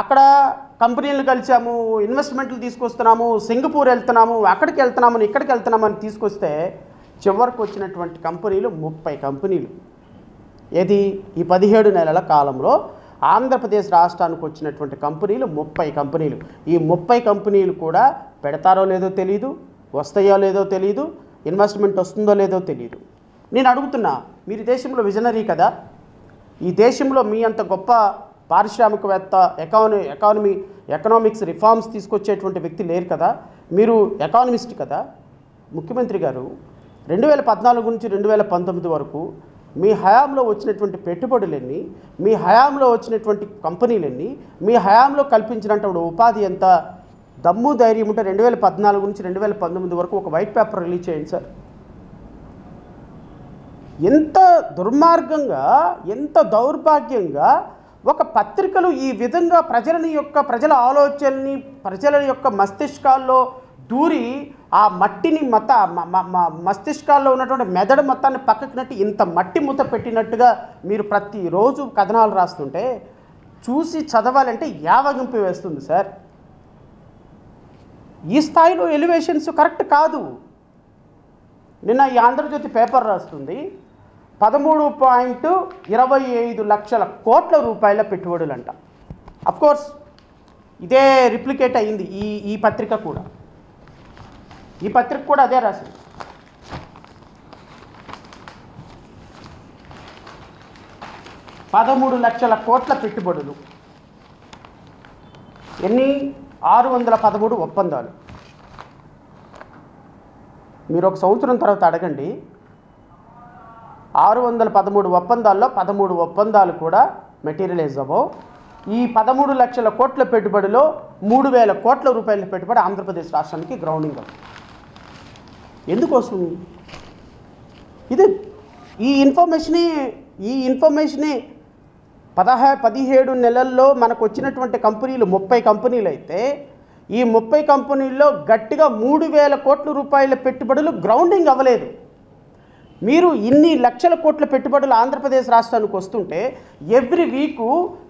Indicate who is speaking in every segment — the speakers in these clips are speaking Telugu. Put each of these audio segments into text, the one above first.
Speaker 1: అక్కడ కంపెనీలను కలిసాము, ఇన్వెస్ట్మెంట్లు తీసుకొస్తున్నాము, సింగపూర్ వెళ్తున్నాము, అక్కడికి వెళ్తున్నాము, ఇక్కడికి వెళ్తున్నామని తీసుకొస్తే చివరికి వచ్చినటువంటి కంపెనీలు 30 కంపెనీలు. ఏది ఈ 17 నెలల కాలంలో ఆంధ్రప్రదేశ్ రాష్ట్రానికి వచ్చినటువంటి కంపెనీలు 30 కంపెనీలు. ఈ 30 కంపెనీలు కూడా పెడతారో లేదో తెలియదు, వస్తాయో లేదో తెలియదు, ఇన్వెస్ట్మెంట్ వస్తుందో లేదో తెలియదు. నేను అడుగుతున్నా, మీరు దేశంలో విజనరీ కదా, ఈ దేశంలో మీ అంత గొప్ప పారిశ్రామికవేత్త, ఎకనామిక్స్ రిఫార్మ్స్ తీసుకొచ్చేటువంటి వ్యక్తి లేరు కదా, మీరు ఎకానమిస్ట్ కదా. ముఖ్యమంత్రి గారు 2014 నుంచి 2019 వరకు మీ హయాంలో వచ్చినటువంటి పెట్టుబడులన్నీ, మీ హయాంలో వచ్చినటువంటి కంపెనీలన్నీ, మీ హయాంలో కల్పించినటువంటి ఉపాధి ఎంత, దమ్ము ధైర్యం ఉంటే 2014 నుంచి 2019 వరకు ఒక వైట్ పేపర్ రిలీజ్ చేయండి సార్. ఎంత దుర్మార్గంగా, ఎంత దౌర్భాగ్యంగా ఒక పత్రికలు ఈ విధంగా ప్రజల ఆలోచనని, ప్రజల యొక్క మస్తిష్కాల్లో దూరి ఆ మట్టిని మస్తిష్కాల్లో ఉన్నటువంటి మెదడు మొత్తాన్ని పక్కకి నెట్టి ఇంత మట్టి మూత పెట్టినట్టుగా మీరు ప్రతిరోజు కథనాలు రాస్తుంటే చూసి చదవాలంటే యావగింపు వేస్తుంది సార్. ఈ స్థాయిలో ఎలివేషన్స్ కరెక్ట్ కాదు. నిన్న ఈ ఆంధ్రజ్యోతి పేపర్ రాస్తుంది 13.25 లక్షల కోట్ల రూపాయల పెట్టుబడులంట. అఫ్కోర్స్ ఇదే రిప్లికేట్ అయింది ఈ పత్రిక కూడా. ఈ పత్రిక కూడా అదే రాసింది. $13 లక్షల కోట్ల పెట్టుబడులు, ఎన్ని 613 ఒప్పందాలు. మీరు ఒక సంవత్సరం తర్వాత అడగండి, 613 ఒప్పందాల్లో 13 ఒప్పందాలు కూడా మెటీరియలైజ్ అవ్వవు. ఈ 13 లక్షల కోట్ల పెట్టుబడిలో 3000 కోట్ల రూపాయల పెట్టుబడి ఆంధ్రప్రదేశ్ రాష్ట్రానికి గ్రౌండింగ్ అవ్వదు. ఎందుకోసం? ఇది ఈ ఇన్ఫర్మేషనే 17 నెలల్లో మనకు వచ్చినటువంటి కంపెనీలు 30 కంపెనీలు అయితే, ఈ 30 కంపెనీల్లో గట్టిగా 3000 కోట్ల రూపాయల పెట్టుబడులు గ్రౌండింగ్ అవ్వలేదు. మీరు ఇన్ని లక్షల కోట్ల పెట్టుబడులు ఆంధ్రప్రదేశ్ రాష్ట్రానికి వస్తుంటే every week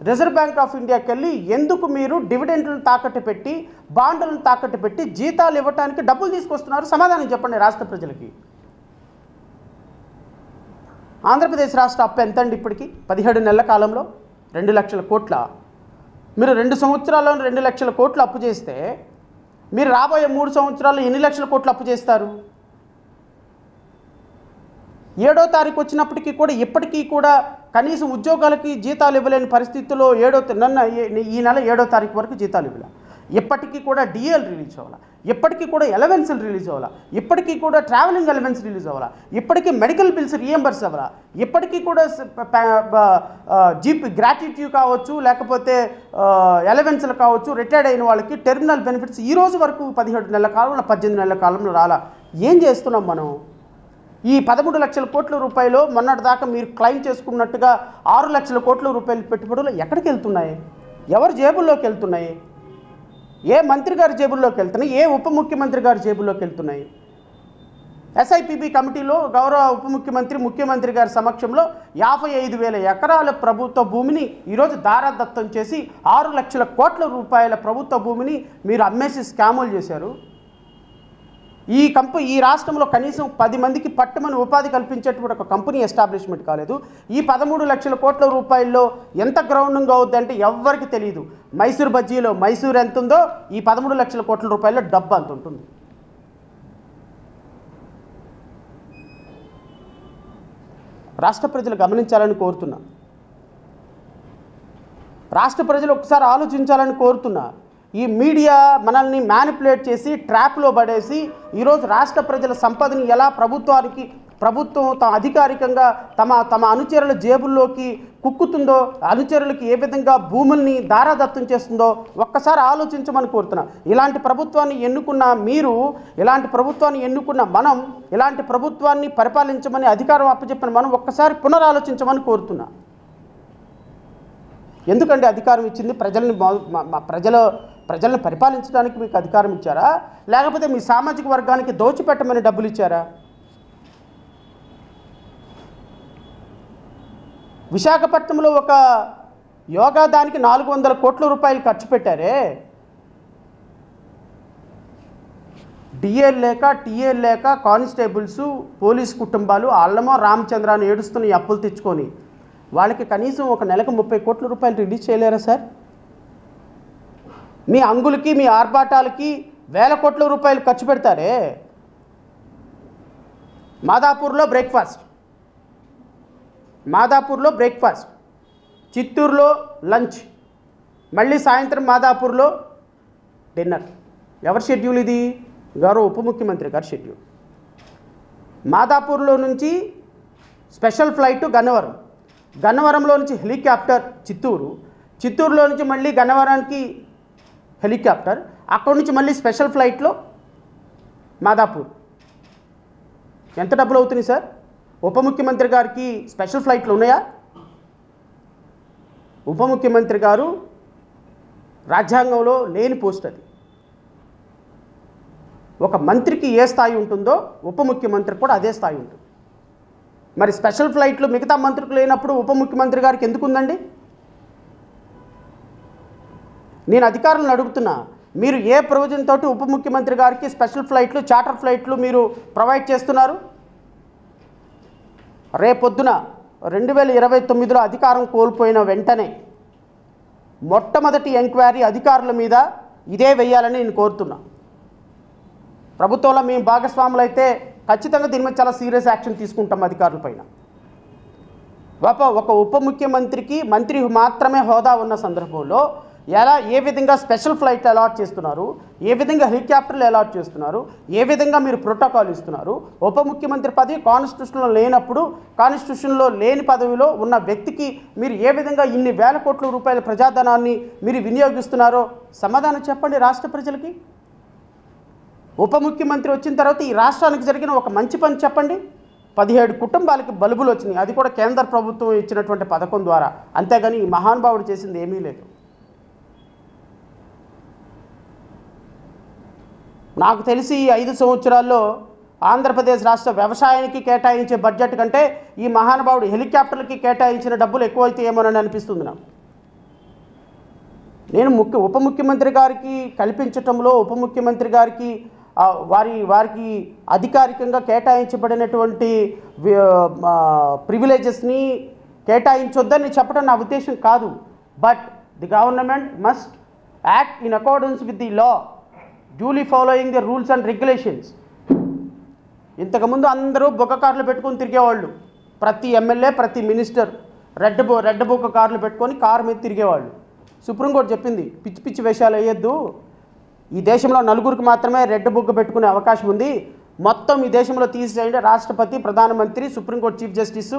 Speaker 1: reserve bank of ఇండియాకి వెళ్ళి ఎందుకు మీరు డివిడెండ్లను తాకట్టు పెట్టి, బాండ్లను తాకట్టు పెట్టి జీతాలు ఇవ్వడానికి డబ్బులు తీసుకొస్తున్నారు? సమాధానం చెప్పండి రాష్ట్ర ప్రజలకి. ఆంధ్రప్రదేశ్ రాష్ట్ర అప్పు ఎంతండి ఇప్పటికీ? 17 నెలల కాలంలో 2 లక్షల కోట్ల. మీరు 2 సంవత్సరాల్లో 2 లక్షల కోట్లు అప్పు చేస్తే మీరు రాబోయే 3 సంవత్సరాల్లో ఎన్ని లక్షల కోట్లు అప్పు చేస్తారు? 7వ తారీఖు వచ్చినప్పటికీ కూడా ఇప్పటికీ కూడా కనీసం ఉద్యోగాలకి జీతాలు ఇవ్వలేని పరిస్థితుల్లో ఈ నెల 7వ తారీఖు వరకు జీతాలు ఇవ్వాలి. ఇప్పటికీ కూడా డిఎల్ రిలీజ్ అవ్వాలి, ఇప్పటికీ కూడా ఎలవెన్స్లు రిలీజ్ అవ్వాలి, ఇప్పటికీ కూడా ట్రావెలింగ్ ఎలవెన్స్ రిలీజ్ అవ్వాలి, ఇప్పటికీ మెడికల్ బిల్స్ రీఎంబర్స్ అవ్వాలి, ఇప్పటికీ కూడా జీపీ గ్రాట్యుటీ కావచ్చు, లేకపోతే ఎలవెన్స్లు కావచ్చు, రిటైర్డ్ అయిన వాళ్ళకి టెర్మినల్ బెనిఫిట్స్ ఈ రోజు వరకు 17 నెలల కాలంలో 18 నెలల కాలంలో రాలా. ఏం చేస్తున్నాం మనం? ఈ 13 లక్షల కోట్ల రూపాయలు మొన్నటిదాకా మీరు క్లెయిమ్ చేసుకున్నట్టుగా 6 లక్షల కోట్ల రూపాయల పెట్టుబడులు ఎక్కడికి వెళ్తున్నాయి? ఎవరి జేబుల్లోకి వెళ్తున్నాయి? ఏ మంత్రి గారి జేబుల్లోకి వెళ్తున్నాయి? ఏ ఉప ముఖ్యమంత్రి గారి జేబుల్లోకి వెళ్తున్నాయి? ఎస్ఐపిబి కమిటీలో గౌరవ ఉప ముఖ్యమంత్రి గారి సమక్షంలో 55,000 ఎకరాల ప్రభుత్వ భూమిని ఈరోజు దారాదత్తం చేసి 6 లక్షల కోట్ల రూపాయల ప్రభుత్వ భూమిని మీరు అమ్మేసి స్కాములు చేశారు. ఈ రాష్ట్రంలో కనీసం 10 మందికి పట్టుమని ఉపాధి కల్పించేటువంటి ఒక కంపెనీ ఎస్టాబ్లిష్మెంట్ కాలేదు. ఈ 13 లక్షల కోట్ల రూపాయల్లో ఎంత గ్రౌండింగ్ అవుద్దంటే ఎవ్వరికి తెలియదు. మైసూర్ బజ్జీలో మైసూర్ ఎంత ఉందో ఈ 13 లక్షల కోట్ల రూపాయల్లో డబ్బు అంత ఉంటుంది. రాష్ట్ర ప్రజలు గమనించాలని కోరుతున్నా. రాష్ట్ర ప్రజలు ఒకసారి ఆలోచించాలని కోరుతున్నా. ఈ మీడియా మనల్ని మ్యానిపులేట్ చేసి ట్రాప్లో పడేసి ఈరోజు రాష్ట్ర ప్రజల సంపదని ఎలా ప్రభుత్వం అధికారికంగా తమ అనుచరుల జేబుల్లోకి కుక్కుతుందో, అనుచరులకి ఏ విధంగా భూముల్ని దారాదత్తం చేస్తుందో ఒక్కసారి ఆలోచించమని కోరుతున్నా. ఇలాంటి ప్రభుత్వాన్ని ఎన్నుకున్న మీరు, ఇలాంటి ప్రభుత్వాన్ని ఎన్నుకున్న మనం, ఇలాంటి ప్రభుత్వాన్ని పరిపాలించమని అధికారం అప్పచెప్పిన మనం ఒక్కసారి పునరాలోచించమని కోరుతున్నా. ఎందుకంటే అధికారం ఇచ్చింది ప్రజల్ని పరిపాలించడానికి మీకు అధికారం ఇచ్చారా, లేకపోతే మీ సామాజిక వర్గానికి దోచిపెట్టమని డబ్బులు ఇచ్చారా? విశాఖపట్నంలో ఒక యోగా దానికి 400 కోట్ల రూపాయలు ఖర్చు పెట్టారే. డిఏలు లేక టీఏలు లేక కానిస్టేబుల్స్ పోలీస్ కుటుంబాలు అల్లమో రామచంద్రాన్ని ఏడుస్తున్న ఈ అప్పులు తెచ్చుకొని వాళ్ళకి కనీసం ఒక నెలకు 30 కోట్ల రూపాయలు రిలీజ్ చేయలేరా సార్? మీ అంగులకి మీ ఆర్భాటాలకి వేల కోట్ల రూపాయలు ఖర్చు పెడతారే. మాదాపూర్లో బ్రేక్ఫాస్ట్, చిత్తూరులో లంచ్, మళ్ళీ సాయంత్రం మాదాపూర్లో డిన్నర్. ఎవరి షెడ్యూల్ ఇది? గౌరవ ఉప ముఖ్యమంత్రి గారి షెడ్యూల్. మాదాపూర్లో నుంచి స్పెషల్ ఫ్లైట్ గన్నవరం, గన్నవరంలో నుంచి హెలికాప్టర్ చిత్తూరులో నుంచి మళ్ళీ గన్నవరానికి హెలికాప్టర్, అక్కడి నుంచి మళ్ళీ స్పెషల్ ఫ్లైట్లో మాదాపూర్. ఎంత డబ్బులు అవుతుంది సార్? ఉప ముఖ్యమంత్రి గారికి స్పెషల్ ఫ్లైట్లు ఉన్నాయా? ఉప ముఖ్యమంత్రి గారు రాజ్యాంగంలో లేని పోస్ట్ అది. ఒక మంత్రికి ఏ స్థాయి ఉంటుందో ఉప ముఖ్యమంత్రికి కూడా అదే స్థాయి ఉంటుంది. మరి స్పెషల్ ఫ్లైట్లు మిగతా మంత్రులకు లేనప్పుడు ఉప ముఖ్యమంత్రి గారికి ఎందుకు ఉందండి? నేను అధికారులను అడుగుతున్నా, మీరు ఏ ప్రొవిజన్ తోటి ఉప ముఖ్యమంత్రి గారికి స్పెషల్ ఫ్లైట్లు చార్టర్ ఫ్లైట్లు మీరు ప్రొవైడ్ చేస్తున్నారు? రేపొద్దున 2029లో అధికారం కోల్పోయిన వెంటనే మొట్టమొదటి ఎంక్వైరీ అధికారుల మీద ఇదే వేయాలని నేను కోరుతున్నా. ప్రభుత్వంలో మేము భాగస్వాములు అయితే ఖచ్చితంగా దీని మీద చాలా సీరియస్ యాక్షన్ తీసుకుంటాం అధికారులపైన. ఒక ఉప ముఖ్యమంత్రికి మంత్రి మాత్రమే హోదా ఉన్న సందర్భంలో ఏ విధంగా స్పెషల్ ఫ్లైట్లు అలాట్ చేస్తున్నారు, ఏ విధంగా హెలికాప్టర్లు అలాట్ చేస్తున్నారు, ఏ విధంగా మీరు ప్రోటోకాల్ ఇస్తున్నారు? ఉప ముఖ్యమంత్రి పదవి కాన్స్టిట్యూషన్లో లేనప్పుడు, కాన్స్టిట్యూషన్లో లేని పదవిలో ఉన్న వ్యక్తికి మీరు ఏ విధంగా ఇన్ని వేల కోట్ల రూపాయల ప్రజాధనాన్ని మీరు వినియోగిస్తున్నారో సమాధానం చెప్పండి రాష్ట్ర ప్రజలకి. ఉప ముఖ్యమంత్రి వచ్చిన తర్వాత ఈ రాష్ట్రానికి జరిగిన ఒక మంచి పని చెప్పండి. 17 కుటుంబాలకి బల్బులు వచ్చినాయి, అది కూడా కేంద్ర ప్రభుత్వం ఇచ్చినటువంటి పథకం ద్వారా. అంతేగాని ఈ మహానుభావుడు చేసింది ఏమీ లేదు. నాకు తెలిసి ఈ 5 సంవత్సరాల్లో ఆంధ్రప్రదేశ్ రాష్ట్ర వ్యవసాయానికి కేటాయించే బడ్జెట్ కంటే ఈ మహానుభావుడు హెలికాప్టర్లకి కేటాయించిన డబ్బులు ఎక్కువైతే ఏమోనని అనిపిస్తుంది నాకు. నేను ఉప ముఖ్యమంత్రి గారికి కల్పించటంలో, ఉప ముఖ్యమంత్రి గారికి వారికి అధికారికంగా కేటాయించబడినటువంటి ప్రివిలేజెస్ని కేటాయించొద్దని చెప్పడం నా ఉద్దేశం కాదు. But the government must act in accordance with the law, duly following the rules and regulations. ఇంతకుముందు అందరూ బొక్క కార్లు పెట్టుకొని తిరిగేవాళ్ళు. ప్రతి ఎమ్మెల్యే, ప్రతి మినిస్టర్ రెడ్ బొక్క కార్లు పెట్టుకొని కారు మీద తిరిగేవాళ్ళు. సుప్రీంకోర్టు చెప్పింది పిచ్చి పిచ్చి వేషాలు వేయొద్దు, ఈ దేశంలో 4గురికి మాత్రమే రెడ్ బుక్ పెట్టుకునే అవకాశం ఉంది, మొత్తం ఈ దేశంలో తీసేయండి. రాష్ట్రపతి, ప్రధానమంత్రి, సుప్రీంకోర్టు చీఫ్ జస్టిస్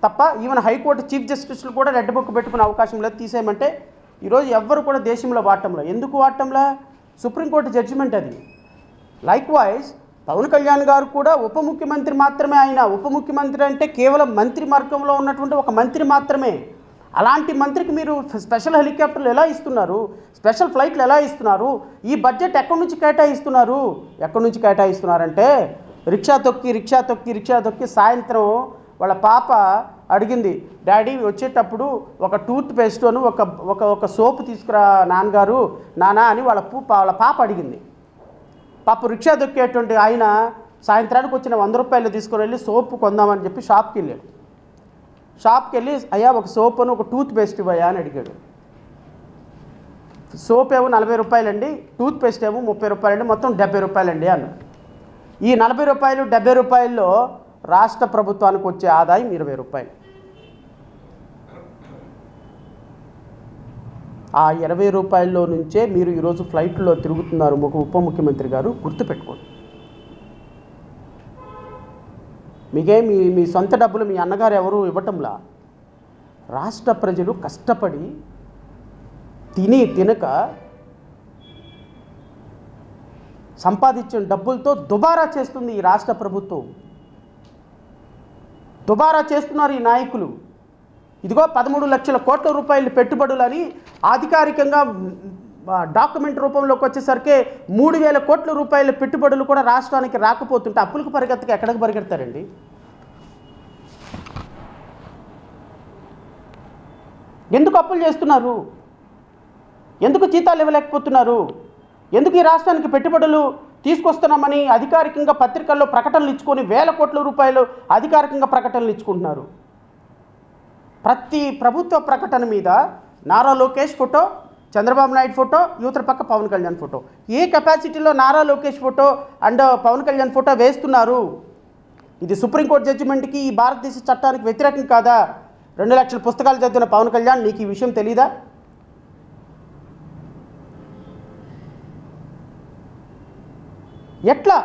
Speaker 1: తప్ప ఈవెన్ హైకోర్టు చీఫ్ జస్టిస్లు కూడా రెడ్ బుక్ పెట్టుకునే అవకాశం లేదు, తీసేయమంటే ఈరోజు ఎవ్వరు కూడా దేశంలో వాడటంలో. ఎందుకు వాడటంలా? సుప్రీంకోర్టు జడ్జిమెంట్ అది. లైక్ వైజ్ పవన్ కళ్యాణ్ గారు కూడా ఉప ముఖ్యమంత్రి మాత్రమే. ఆయన ఉప ముఖ్యమంత్రి అంటే కేవలం మంత్రి మార్గంలో ఉన్నటువంటి ఒక మంత్రి మాత్రమే. అలాంటి మంత్రికి మీరు స్పెషల్ హెలికాప్టర్లు ఎలా ఇస్తున్నారు? స్పెషల్ ఫ్లైట్లు ఎలా ఇస్తున్నారు? ఈ బడ్జెట్ ఎక్కడి నుంచి కేటాయిస్తున్నారంటే రిక్షా తొక్కి సాయంత్రం వాళ్ళ పాప అడిగింది, డాడీ వచ్చేటప్పుడు ఒక టూత్ పేస్ట్ అని ఒక సోపు తీసుకురా నానా అని వాళ్ళ పాప అడిగింది. పాప రిక్షా దొక్కేటువంటి ఆయన సాయంత్రానికి వచ్చిన 100 రూపాయలు తీసుకుని వెళ్ళి సోపు కొందామని చెప్పి షాప్కి వెళ్ళి అయ్యా ఒక సోప్ అని ఒక టూత్ పేస్ట్ ఇవ్వయా అని అడిగాడు. సోప్ ఏమో 40 రూపాయలండి, టూత్ పేస్ట్ ఏమో 30 రూపాయలండి, మొత్తం 70 రూపాయలండి అన్నాడు. ఈ 40 రూపాయలు 70 రూపాయల్లో రాష్ట్ర ప్రభుత్వానికి వచ్చే ఆదాయం 20 రూపాయలు. ఆ 20 రూపాయల్లో నుంచే మీరు ఈరోజు ఫ్లైట్లో తిరుగుతున్నారు ఉప ముఖ్యమంత్రి గారు, గుర్తుపెట్టుకోండి. మీకే మీ సొంత డబ్బులు మీ అన్నగారు ఎవరు ఇవ్వటంలా. రాష్ట్ర ప్రజలు కష్టపడి తినక సంపాదించిన డబ్బులతో దుబారా చేస్తుంది ఈ రాష్ట్ర ప్రభుత్వం. దుబారా చేస్తున్నారు ఈ నాయకులు. ఇదిగో 13 లక్షల కోట్ల రూపాయలు పెట్టుబడులని అధికారికంగా డాక్యుమెంట్ రూపంలోకి వచ్చేసరికి 3000 కోట్ల రూపాయల పెట్టుబడులు కూడా రాష్ట్రానికి రాకపోతుంటే అప్పులకు ఎక్కడికి పరిగెడతారండి? ఎందుకు అప్పులు చేస్తున్నారు? ఎందుకు జీతాలు ఇవ్వలేకపోతున్నారు? ఎందుకు ఈ రాష్ట్రానికి పెట్టుబడులు తీసుకొస్తున్నామని అధికారికంగా పత్రికల్లో ప్రకటనలు ఇచ్చుకొని వేల కోట్ల రూపాయలు అధికారికంగా ప్రకటనలు ఇచ్చుకుంటున్నారు? ప్రతి ప్రభుత్వ ప్రకటన మీద నారా లోకేష్ ఫోటో, చంద్రబాబు నాయుడు ఫోటో, యువతల పక్క పవన్ కళ్యాణ్ ఫోటో. ఏ కెపాసిటీలో Nara Lokesh photo and Pawan Kalyan photo వేస్తున్నారు? ఇది సుప్రీంకోర్టు జడ్జిమెంట్కి, ఈ భారతదేశ చట్టానికి వ్యతిరేకం కాదా? 2 లక్షల పుస్తకాలు చదివిన పవన్ కళ్యాణ్, నీకు ఈ విషయం తెలీదా? ఎట్లా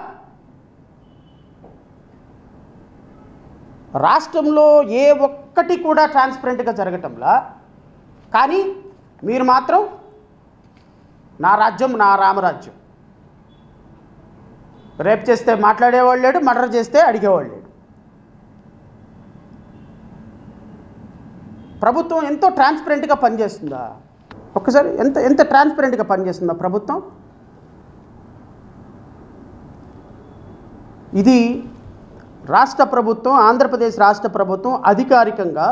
Speaker 1: రాష్ట్రంలో ఏ ఒక్కటి కూడా ట్రాన్స్పరెంట్గా జరగటంలా, కానీ మీరు మాత్రం నా రాజ్యం నా రామరాజ్యం. రేప్ చేస్తే మాట్లాడేవాళ్ళు లేడు, మర్డర్ చేస్తే అడిగేవాళ్ళు లేడు. ప్రభుత్వం ఎంతో ట్రాన్స్పరెంట్గా పనిచేస్తుందా? ఒక్కసారి ఎంత ట్రాన్స్పరెంట్గా పనిచేస్తుందా ప్రభుత్వం? ఇది రాష్ట్ర ప్రభుత్వం, ఆంధ్రప్రదేశ్ రాష్ట్ర ప్రభుత్వం అధికారికంగా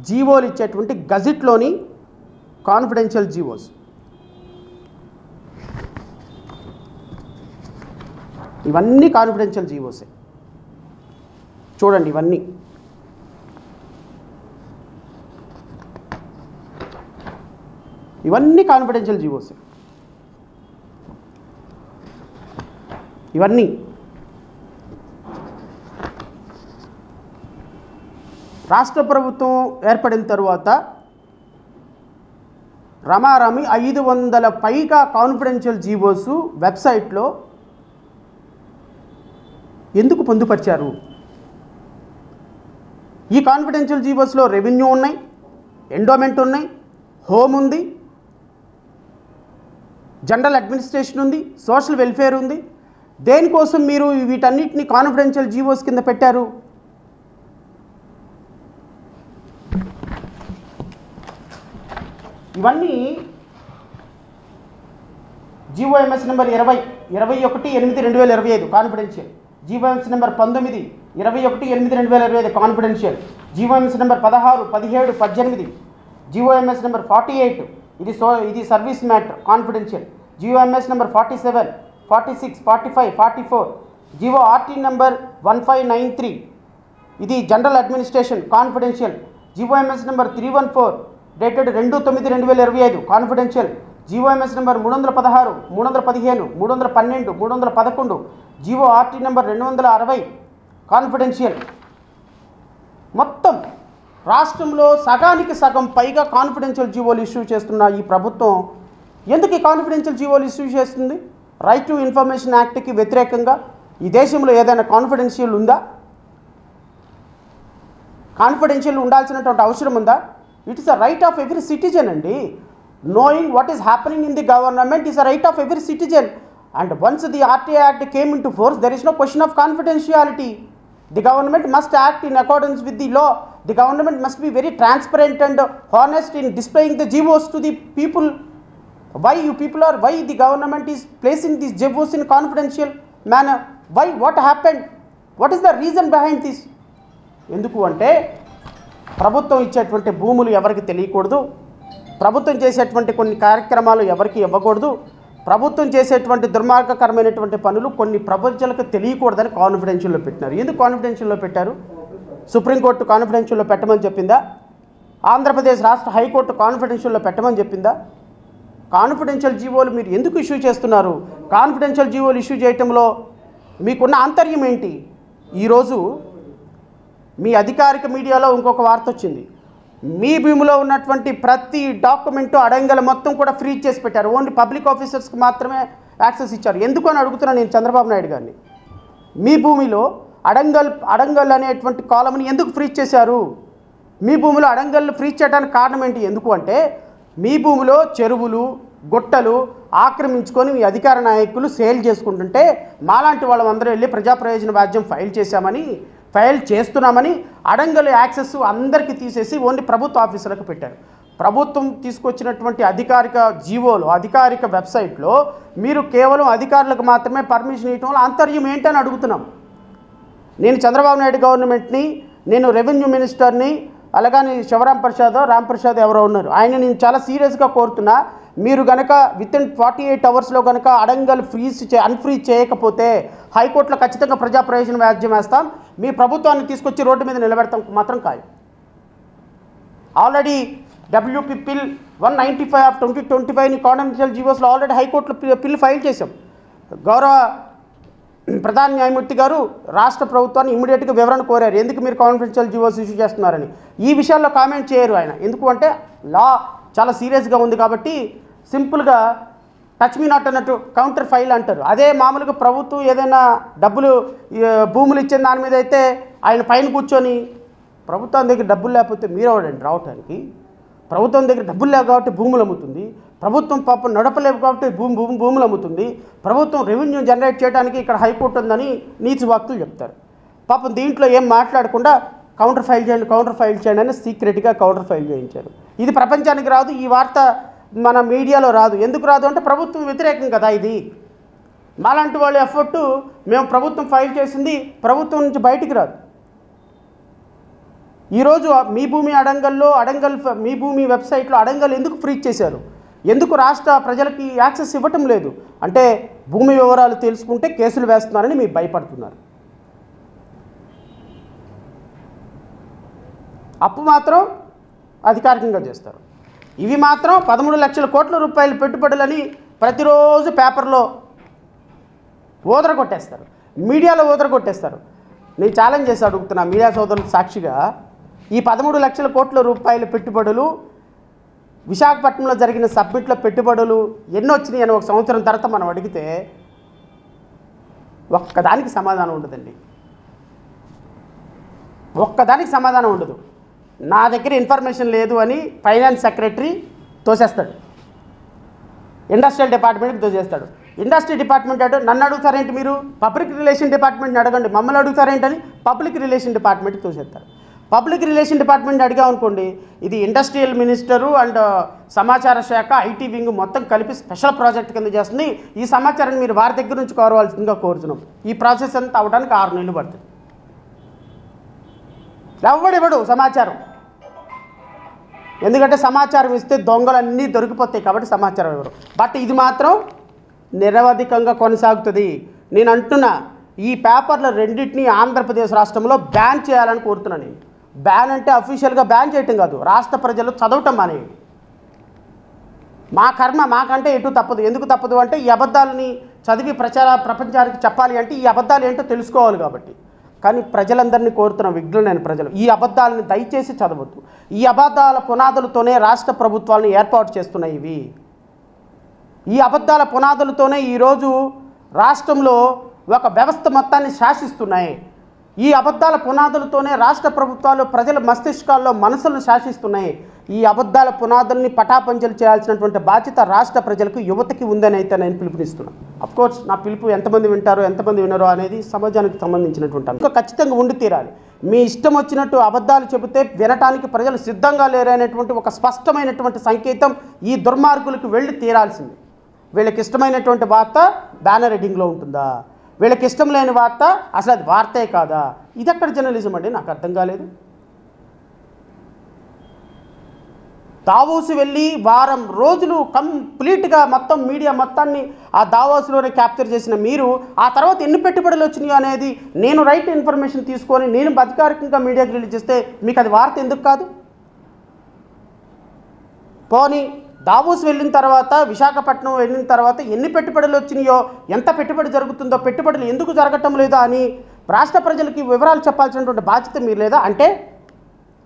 Speaker 1: జీవోలు ఇచ్చేటువంటి గజెట్లోని కాన్ఫిడెన్షియల్ జీవోస్. ఇవన్నీ కాన్ఫిడెన్షియల్ జీవోసే. చూడండి, ఇవన్నీ కాన్ఫిడెన్షియల్ జీవోసే. ఇవన్నీ రాష్ట్ర ప్రభుత్వం ఏర్పడిన తరువాత రమారమి 500 పైగా కాన్ఫిడెన్షియల్ జీవోస్ వెబ్సైట్లో ఎందుకు పొందుపరిచారు? ఈ కాన్ఫిడెన్షియల్ జీవోస్లో రెవెన్యూ ఉన్నాయి, ఎండోమెంట్ ఉన్నాయి, హోమ్ ఉంది, జనరల్ అడ్మినిస్ట్రేషన్ ఉంది, సోషల్ వెల్ఫేర్ ఉంది. దేనికోసం మీరు వీటన్నిటిని కాన్ఫిడెన్షియల్ జీవోస్ కింద పెట్టారు? ఇవన్నీ GO MS number 21/8/2025 confidential, GO MS number 19 21/8/2025 confidential, GO MS number 16, 17, 18, GO MS number 48 ఇది service matter confidential, GO MS number 47, 46, 45, 44, GO RT number 1593 ఇది general administration confidential, GO MS number 314 dated 2/9/2025 confidential, GO MS number 316, 315, 312, 311, GO RT number 260 confidential. మొత్తం రాష్ట్రంలో సగానికి సగం పైగా కాన్ఫిడెన్షియల్ జీవోలు ఇష్యూ చేస్తున్న ఈ ప్రభుత్వం ఎందుకు ఈ కాన్ఫిడెన్షియల్ జీవోలు ఇష్యూ చేస్తుంది? రైట్ టు ఇన్ఫర్మేషన్ యాక్ట్కి వ్యతిరేకంగా ఈ దేశంలో ఏదైనా కాన్ఫిడెన్షియల్ ఉందా? కాన్ఫిడెన్షియల్ ఉండాల్సినటువంటి అవసరం ఉందా? It is a right of every citizen అండి. knowing what is happening in the government is a right of every citizen, and once the RTA Act came into force, there is no question of confidentiality. The government must act in accordance with the law. The government must be very transparent and honest in displaying the GOs to the people. Why the government is placing these GOs in confidential manner? Why? What happened? What is the reason behind this? ఎందుకు అంటే ప్రభుత్వం ఇచ్చేటువంటి భూములు ఎవరికి తెలియకూడదు, ప్రభుత్వం చేసేటువంటి కొన్ని కార్యక్రమాలు ఎవరికి ఇవ్వకూడదు, ప్రభుత్వం చేసేటువంటి దుర్మార్గకరమైనటువంటి పనులు కొన్ని ప్రజలకు తెలియకూడదని కాన్ఫిడెన్షియల్లో పెట్టినారు. ఎందుకు కాన్ఫిడెన్షియల్లో పెట్టారు? సుప్రీంకోర్టు కాన్ఫిడెన్షియల్లో పెట్టమని చెప్పిందా? ఆంధ్రప్రదేశ్ రాష్ట్ర హైకోర్టు కాన్ఫిడెన్షియల్లో పెట్టమని చెప్పిందా? కాన్ఫిడెన్షియల్ జీవోలు మీరు ఎందుకు ఇష్యూ చేస్తున్నారు? కాన్ఫిడెన్షియల్ జీవోలు ఇష్యూ చేయటంలో మీకున్న ఆంతర్యం ఏంటి? ఈరోజు మీ అధికారిక మీడియాలో ఇంకొక వార్త వచ్చింది. మీ భూమిలో ఉన్నటువంటి ప్రతి డాక్యుమెంటు అడంగల్ మొత్తం కూడా ఫ్రీజ్ చేసి పెట్టారు. ఓన్లీ పబ్లిక్ ఆఫీసర్స్కి మాత్రమే యాక్సెస్ ఇచ్చారు. ఎందుకు అని అడుగుతున్నాను నేను చంద్రబాబు నాయుడు గారిని. మీ భూమిలో అడంగల్ అనేటువంటి కాలంని ఎందుకు ఫ్రీజ్ చేశారు? మీ భూమిలో అడంగల్ ఫ్రీజ్ చేయడానికి కారణం ఏంటి? ఎందుకు అంటే మీ భూమిలో చెరువులు గుట్టలు ఆక్రమించుకొని మీ అధికార నాయకులు సేల్ చేసుకుంటుంటే మాలాంటి వాళ్ళందరూ వెళ్ళి ప్రజా ప్రయోజన వ్యాజ్యం ఫైల్ చేస్తున్నామని అడంగల్ యాక్సెస్ అందరికీ తీసేసి ఓన్లీ ప్రభుత్వ ఆఫీసులకు పెట్టారు. ప్రభుత్వం తీసుకొచ్చినటువంటి అధికారిక జీవోలో అధికారిక వెబ్సైట్లో మీరు కేవలం అధికారులకు మాత్రమే పర్మిషన్ ఇవ్వడం వల్ల ఆంతర్యం ఏంటని అడుగుతున్నాం. నేను చంద్రబాబు నాయుడు గవర్నమెంట్ని, నేను రెవెన్యూ మినిస్టర్ని, అలాగని శివరాం ప్రసాద్ ఎవరో ఉన్నారు, ఆయన నేను చాలా సీరియస్గా కోరుతున్నా, మీరు కనుక వితిన్ 48 అవర్స్లో కనుక అడంగల్ అన్ఫ్రీజ్ చేయకపోతే హైకోర్టులో ఖచ్చితంగా ప్రజా ప్రయోజన వ్యాజ్యం వేస్తాం, మీ ప్రభుత్వాన్ని తీసుకొచ్చి రోడ్డు మీద నిలబెడతాం మాత్రం ఖాయం. ఆల్రెడీ WP పిల్ 195 ఆఫ్ 2025ని కాన్ఫిడెన్షియల్ జీవోస్లో ఆల్రెడీ హైకోర్టులో పిల్ ఫైల్ చేశాం. గౌరవ ప్రధాన న్యాయమూర్తి గారు రాష్ట్ర ప్రభుత్వాన్ని ఇమ్మీడియట్గా వివరణ కోరారు, ఎందుకు మీరు కాన్ఫిడెన్షియల్ జీవోస్ ఇష్యూ చేస్తున్నారని. ఈ విషయాల్లో కామెంట్ చేయరు ఆయన, ఎందుకు అంటే లా చాలా సీరియస్గా ఉంది కాబట్టి సింపుల్గా టచ్ మీ నాట్ అన్నట్టు కౌంటర్ ఫైల్ అంటారు. అదే మామూలుగా ప్రభుత్వం ఏదైనా భూములు ఇచ్చిన దాని మీద అయితే ఆయన పైన కూర్చొని ప్రభుత్వం దగ్గర డబ్బులు లేకపోతే మీరు అవడండి రావటానికి, ప్రభుత్వం దగ్గర డబ్బులు లేవు కాబట్టి భూములు అమ్ముతుంది, ప్రభుత్వం పాపం నడపలేవు కాబట్టి భూములు అమ్ముతుంది, ప్రభుత్వం రెవెన్యూ జనరేట్ చేయడానికి ఇక్కడ హైకోర్టు ఉందని నీతి వాక్తులు చెప్తారు. పాపం దీంట్లో ఏం మాట్లాడకుండా కౌంటర్ ఫైల్ చేయండి అని సీక్రెట్గా కౌంటర్ ఫైల్ చేయించారు. ఇది ప్రపంచానికి రాదు, ఈ వార్త మన మీడియాలో రాదు. ఎందుకు రాదు అంటే ప్రభుత్వం వ్యతిరేకం కదా ఇది. మాలాంటి వాళ్ళ ఎఫర్టు మేము ప్రభుత్వం ఫైల్ చేసింది ప్రభుత్వం నుంచి బయటికి రాదు. ఈరోజు మీ భూమి మీ భూమి వెబ్సైట్లో అడంగల్ ఎందుకు ఫ్రీజ్ చేశారు, ఎందుకు రాష్ట్ర ప్రజలకి యాక్సెస్ ఇవ్వటం లేదు అంటే భూమి వివరాలు తెలుసుకుంటే కేసులు వేస్తున్నారని మీరు భయపడుతున్నారు. అప్పు మాత్రం అధికారికంగా చేస్తారు. ఇవి మాత్రం 13 లక్షల కోట్ల రూపాయల పెట్టుబడులని ప్రతిరోజు పేపర్లో కొట్టేస్తారు, మీడియాలో కొట్టేస్తారు. నేను ఛాలెంజ్ చేసి అడుగుతున్నా మీడియా సోదరులకు సాక్షిగా, ఈ 13 లక్షల కోట్ల రూపాయల పెట్టుబడులు విశాఖపట్నంలో జరిగిన సబ్మిట్లో పెట్టుబడులు ఎన్ని వచ్చినాయి అని 1 సంవత్సరం తర్వాత మనం అడిగితే ఒక్కదానికి సమాధానం ఉండదండి, ఒక్కదానికి సమాధానం ఉండదు. నా దగ్గర ఇన్ఫర్మేషన్ లేదు అని ఫైనాన్స్ సెక్రటరీ తోసేస్తాడు, ఇండస్ట్రియల్ డిపార్ట్మెంట్కి తోసేస్తాడు. ఇండస్ట్రీ డిపార్ట్మెంట్ అంటే నన్ను అడుగుతారేంటి, మీరు పబ్లిక్ రిలేషన్ డిపార్ట్మెంట్ని అడగండి, మమ్మల్ని అడుగుతారేంటని పబ్లిక్ రిలేషన్ డిపార్ట్మెంట్కి తోసేస్తారు. పబ్లిక్ రిలేషన్ డిపార్ట్మెంట్ అడిగామనుకోండి, ఇది ఇండస్ట్రియల్ మినిస్టరు అండ్ సమాచార శాఖ ఐటీ వింగ్ మొత్తం కలిపి స్పెషల్ ప్రాజెక్ట్ కింద చేస్తుంది, ఈ సమాచారాన్ని మీరు వారి దగ్గర నుంచి కోరవలసిందిగా కోరుతున్నాం. ఈ ప్రాసెస్ అంతా అవడానికి 6 నెలలు పడుతుంది. ఎవడివ్వడు సమాచారం, ఎందుకంటే సమాచారం ఇస్తే దొంగలన్నీ దొరికిపోతాయి కాబట్టి సమాచారం ఇవ్వరు. బట్ ఇది మాత్రం నిరవధికంగా కొనసాగుతుంది. నేను అంటున్నా, ఈ పేపర్ల రెండింటినీ ఆంధ్రప్రదేశ్ రాష్ట్రంలో బ్యాన్ చేయాలని కోరుతున్నాను. నేను బ్యాన్ అంటే అఫీషియల్గా బ్యాన్ చేయటం కాదు, రాష్ట్ర ప్రజలు చదవటం మానేయండి. మా కర్మ మాకంటే ఎటు తప్పదు. ఎందుకు తప్పదు అంటే ఈ అబద్ధాలని చదివి ప్రపంచానికి చెప్పాలి అంటే ఈ అబద్ధాలు ఏంటో తెలుసుకోవాలి కాబట్టి. కానీ ప్రజలందరినీ కోరుతున్న విఘ్నులైన ప్రజలు ఈ అబద్ధాలను దయచేసి చదవద్దు. ఈ అబద్ధాల పునాదులతోనే రాష్ట్ర ప్రభుత్వాలను ఏర్పాటు చేస్తున్నాయి ఇవి. ఈ అబద్ధాల పునాదులతోనే ఈరోజు రాష్ట్రంలో ఒక వ్యవస్థ మొత్తాన్ని శాసిస్తున్నాయి. ఈ అబద్ధాల పునాదులతోనే రాష్ట్ర ప్రభుత్వాలు ప్రజల మస్తిష్కాల్లో మనసులను శాసిస్తున్నాయి. ఈ అబద్ధాల పునాదుల్ని పటాపంచలు చేయాల్సినటువంటి బాధ్యత రాష్ట్ర ప్రజలకు, యువతకి ఉందని అయితే నేను పిలుపునిస్తున్నాను. అఫ్కోర్స్ నా పిలుపు ఎంతమంది వింటారో ఎంతమంది వినరో అనేది సమాజానికి సంబంధించినటువంటి ఇంకా ఖచ్చితంగా ఉండి తీరాలి. మీ ఇష్టం వచ్చినట్టు అబద్ధాలు చెబితే వినటానికి ప్రజలు సిద్ధంగా లేరనేటువంటి ఒక స్పష్టమైనటువంటి సంకేతం ఈ దుర్మార్గులకు వెళ్ళి తీరాల్సింది. వీళ్ళకి ఇష్టమైనటువంటి వార్త బ్యానర్ హెడ్డింగ్లో ఉంటుందా, వీళ్ళకి ఇష్టం లేని వార్త అసలు అది వార్తే కాదా? ఇది ఎక్కడ జర్నలిజం అండి? నాకు అర్థం కాలేదు. దావోస్ వెళ్ళి వారం రోజులు కంప్లీట్గా మొత్తం మీడియా మొత్తాన్ని ఆ దావోస్లోనే క్యాప్చర్ చేసిన మీరు ఆ తర్వాత ఎన్ని పెట్టుబడులు వచ్చినాయో అనేది నేను రైట్ ఇన్ఫర్మేషన్ తీసుకొని నేను అధికారికంగా మీడియాకి రిలీజ్ చేస్తే మీకు అది వార్త ఎందుకు కాదు? పోనీ దావోస్ వెళ్ళిన తర్వాత, విశాఖపట్నం వెళ్ళిన తర్వాత ఎన్ని పెట్టుబడులు వచ్చినాయో, ఎంత పెట్టుబడి జరుగుతుందో, పెట్టుబడులు ఎందుకు జరగటం లేదో అని రాష్ట్ర ప్రజలకి వివరాలు చెప్పాల్సినటువంటి బాధ్యత మీరు లేదా? అంటే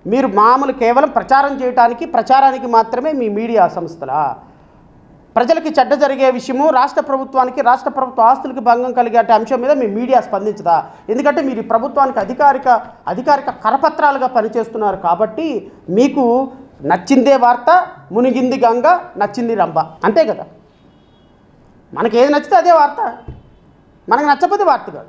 Speaker 1: మీరు మామూలు కేవలం ప్రచారానికి మాత్రమే మీ మీడియా సంస్థలా? ప్రజలకి చెడ్డ జరిగే విషయము, రాష్ట్ర ప్రభుత్వ ఆస్తులకి భంగం కలిగే అంశం మీద మీ మీడియా స్పందించదా? ఎందుకంటే మీరు ప్రభుత్వానికి అధికారిక కరపత్రాలుగా పనిచేస్తున్నారు కాబట్టి మీకు నచ్చిందే వార్త, మునిగింది గంగ, నచ్చింది రంభ, అంతే కదా. మనకి ఏది నచ్చితే అదే వార్త, మనకు నచ్చకపోతే వార్త కాదు.